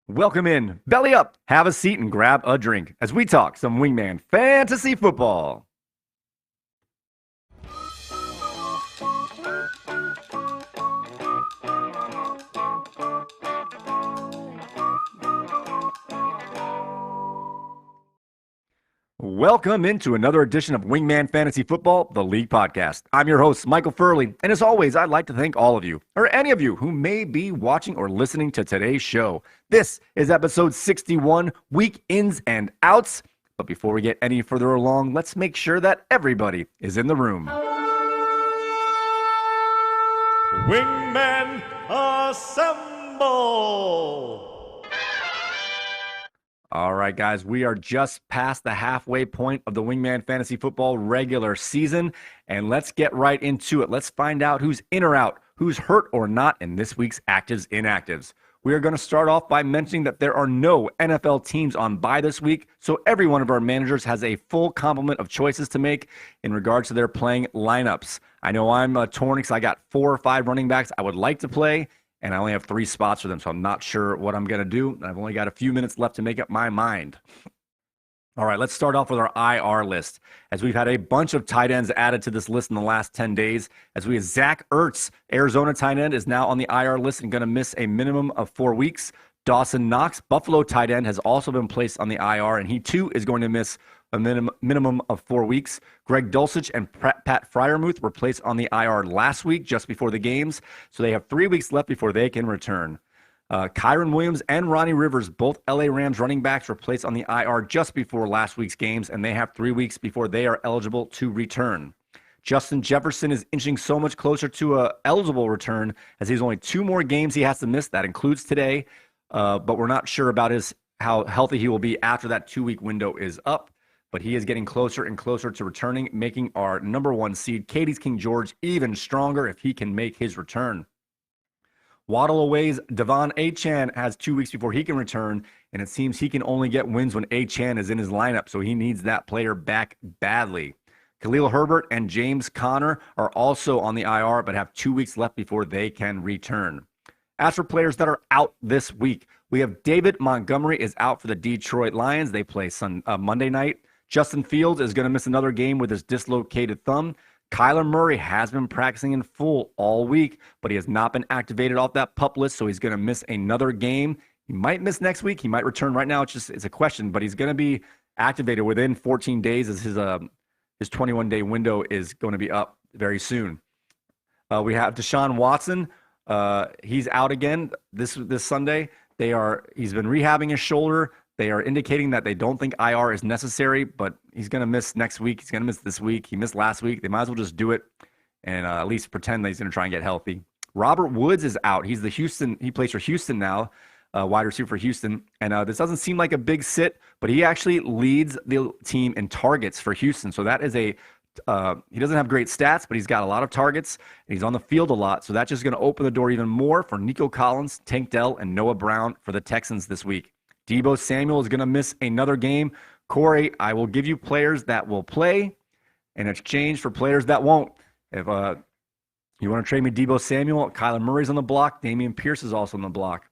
Welcome in, belly up, have a seat, and grab a drink as we talk some Wingman Fantasy Football. Welcome into another edition of Wingman Fantasy Football, the League Podcast. I'm your host, Michael Furley, and as always, I'd like to thank all of you, or any of you who may be watching or listening to today's show. This is episode 61, Week Ins and Outs. But before we get any further along, let's make sure that everybody is in the room. Wingmen assemble! All right, guys, we are just past the halfway point of the Wingman Fantasy Football regular season, and let's get right into it. Let's find out who's in or out, who's hurt or not in this week's actives inactives. We are going to start off by mentioning that there are no NFL teams on bye this week, so every one of our managers has a full complement of choices to make in regards to their playing lineups. I know I'm torn because I got 4 or 5 running backs I would like to play, and I only have 3 spots for them, so I'm not sure what I'm going to do. I've only got a few minutes left to make up my mind. All right, let's start off with our IR list, as we've had a bunch of tight ends added to this list in the last 10 days. As we have Zach Ertz, Arizona tight end, is now on the IR list and going to miss a minimum of 4 weeks. Dawson Knox, Buffalo tight end, has also been placed on the IR, and he too is going to miss a minimum of 4 weeks. Greg Dulcich and Pat Freiermuth were placed on the IR last week, just before the games, so they have 3 weeks left before they can return. Kyron Williams and Ronnie Rivers, both LA Rams running backs, were placed on the IR just before last week's games, and they have 3 weeks before they are eligible to return. Justin Jefferson is inching so much closer to a eligible return, as he's only 2 more games he has to miss. That includes today, but we're not sure about how healthy he will be after that 2-week window is up. But he is getting closer and closer to returning, making our number 1 seed, Katie's King George, even stronger if he can make his return. Waddle Away's Devon Achane has 2 weeks before he can return, and it seems he can only get wins when Achane is in his lineup, so he needs that player back badly. Khalil Herbert and James Conner are also on the IR, but have 2 weeks left before they can return. As for players that are out this week, we have David Montgomery is out for the Detroit Lions. They play Monday night. Justin Fields is going to miss another game with his dislocated thumb. Kyler Murray has been practicing in full all week, but he has not been activated off that PUP list, so he's going to miss another game. He might miss next week. He might return right now. It's a question, but he's going to be activated within 14 days as his 21-day window is going to be up very soon. We have Deshaun Watson. He's out again this Sunday. He's been rehabbing his shoulder. They are indicating that they don't think IR is necessary, but he's going to miss next week. He's going to miss this week. He missed last week. They might as well just do it and at least pretend that he's going to try and get healthy. Robert Woods is out. He plays for Houston now, wide receiver for Houston. And this doesn't seem like a big sit, but he actually leads the team in targets for Houston. So that is he doesn't have great stats, but he's got a lot of targets, and he's on the field a lot. So that's just going to open the door even more for Nico Collins, Tank Dell, and Noah Brown for the Texans this week. Deebo Samuel is going to miss another game. Corey, I will give you players that will play in exchange for players that won't. If you want to trade me Deebo Samuel, Kyler Murray's on the block. Dameon Pierce is also on the block.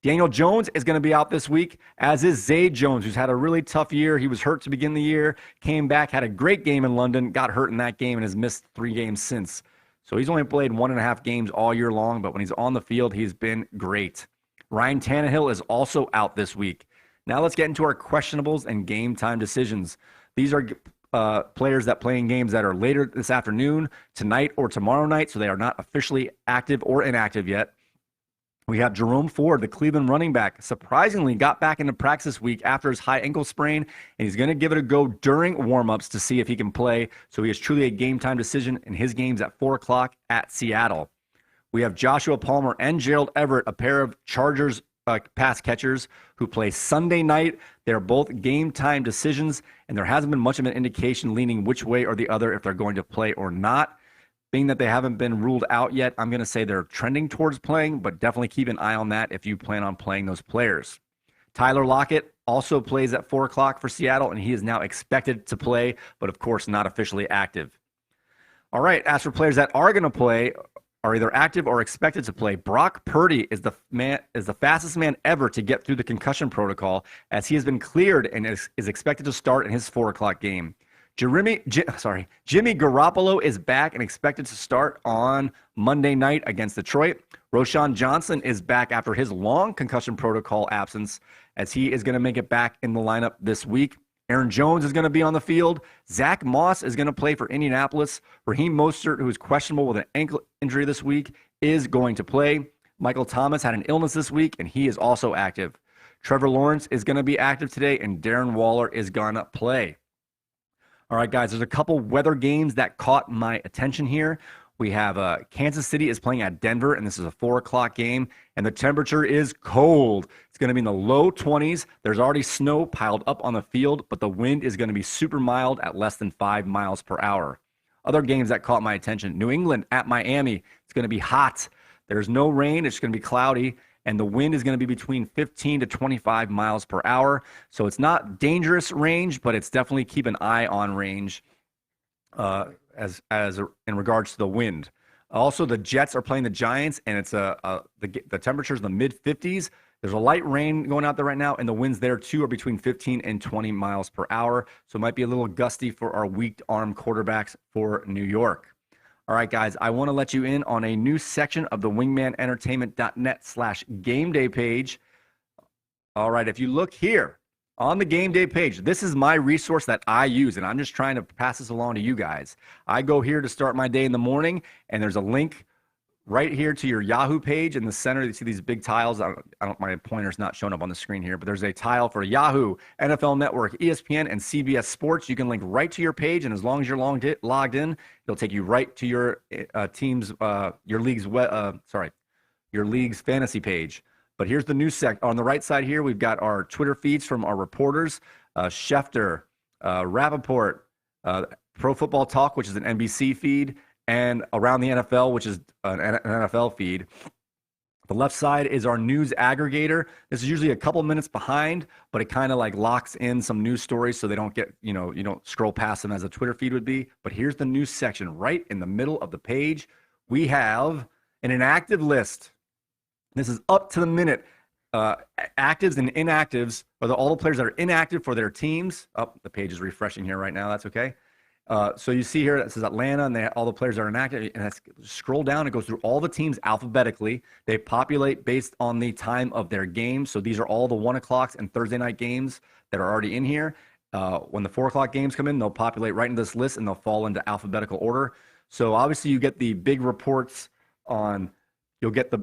Daniel Jones is going to be out this week, as is Zay Jones, who's had a really tough year. He was hurt to begin the year, came back, had a great game in London, got hurt in that game, and has missed 3 games since. So he's only played 1.5 games all year long, but when he's on the field, he's been great. Ryan Tannehill is also out this week. Now let's get into our questionables and game time decisions. These are players that play in games that are later this afternoon, tonight, or tomorrow night, so they are not officially active or inactive yet. We have Jerome Ford, the Cleveland running back, surprisingly got back into practice this week after his high ankle sprain, and he's going to give it a go during warmups to see if he can play. So he is truly a game time decision in his games at 4 o'clock at Seattle. We have Joshua Palmer and Gerald Everett, a pair of Chargers pass catchers who play Sunday night. They're both game time decisions, and there hasn't been much of an indication leaning which way or the other if they're going to play or not. Being that they haven't been ruled out yet, I'm going to say they're trending towards playing, but definitely keep an eye on that if you plan on playing those players. Tyler Lockett also plays at 4 o'clock for Seattle, and he is now expected to play, but of course not officially active. All right, as for players that are going to play, are either active or expected to play. Brock Purdy is the fastest man ever to get through the concussion protocol, as he has been cleared and is expected to start in his 4 o'clock game. Jimmy Garoppolo is back and expected to start on Monday night against Detroit. Roschon Johnson is back after his long concussion protocol absence, as he is going to make it back in the lineup this week. Aaron Jones is going to be on the field. Zach Moss is going to play for Indianapolis. Raheem Mostert, who is questionable with an ankle injury this week, is going to play. Michael Thomas had an illness this week, and he is also active. Trevor Lawrence is going to be active today, and Darren Waller is going to play. All right, guys, there's a couple weather games that caught my attention here. We have Kansas City is playing at Denver, and this is a 4 o'clock game, and the temperature is cold. It's going to be in the low 20s. There's already snow piled up on the field, but the wind is going to be super mild at less than 5 miles per hour. Other games that caught my attention: New England at Miami. It's going to be hot. There's no rain. It's going to be cloudy, and the wind is going to be between 15 to 25 miles per hour. So it's not dangerous range, but it's definitely keep an eye on range. As in regards to the wind. Also, the Jets are playing the Giants, and it's the temperatures in the mid 50s. There's a light rain going out there right now, and the winds there too are between 15 and 20 miles per hour. So it might be a little gusty for our weak arm quarterbacks for New York. All right, guys, I want to let you in on a new section of the wingmanentertainment.net/game day page. All right, if you look here on the game day page, this is my resource that I use, and I'm just trying to pass this along to you guys. I go here to start my day in the morning, and there's a link right here to your Yahoo page. In the center, you see these big tiles. My pointer's not showing up on the screen here, but there's a tile for Yahoo, NFL Network, ESPN, and CBS Sports. You can link right to your page, and as long as you're logged in, it'll take you right to your your league's fantasy page. But here's the news on the right side here. We've got our Twitter feeds from our reporters, Schefter, Rappaport, Pro Football Talk, which is an NBC feed, and Around the NFL, which is an NFL feed. The left side is our news aggregator. This is usually a couple minutes behind, but it kind of like locks in some news stories so they don't get, you don't scroll past them as a Twitter feed would be. But here's the news section right in the middle of the page. We have an inactive list. This is up to the minute. Actives and inactives are all the players that are inactive for their teams. The page is refreshing here right now. That's okay. So you see here that says Atlanta, and all the players are inactive. And scroll down. It goes through all the teams alphabetically. They populate based on the time of their game. So these are all the 1 o'clocks and Thursday night games that are already in here. When the 4 o'clock games come in, they'll populate right into this list, and they'll fall into alphabetical order. So obviously you get the big reports on. You'll get the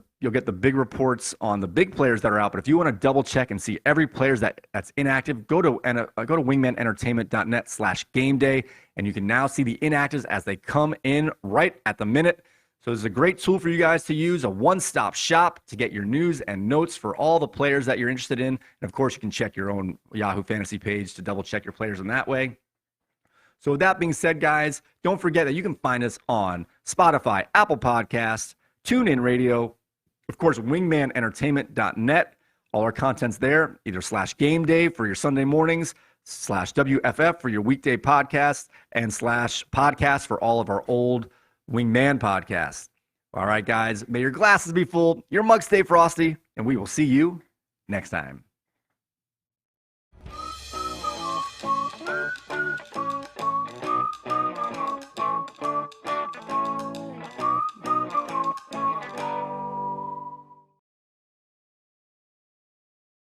big reports on the big players that are out. But if you want to double check and see every player that's inactive, go to wingmanentertainment.net/game day, and you can now see the inactives as they come in right at the minute. So this is a great tool for you guys to use, a one-stop shop to get your news and notes for all the players that you're interested in. And of course, you can check your own Yahoo Fantasy page to double check your players in that way. So with that being said, guys, don't forget that you can find us on Spotify, Apple Podcasts, TuneIn Radio, of course, wingmanentertainment.net. All our content's there, either /game day for your Sunday mornings, /WFF for your weekday podcasts, and /podcast for all of our old Wingman podcasts. All right, guys, may your glasses be full, your mugs stay frosty, and we will see you next time.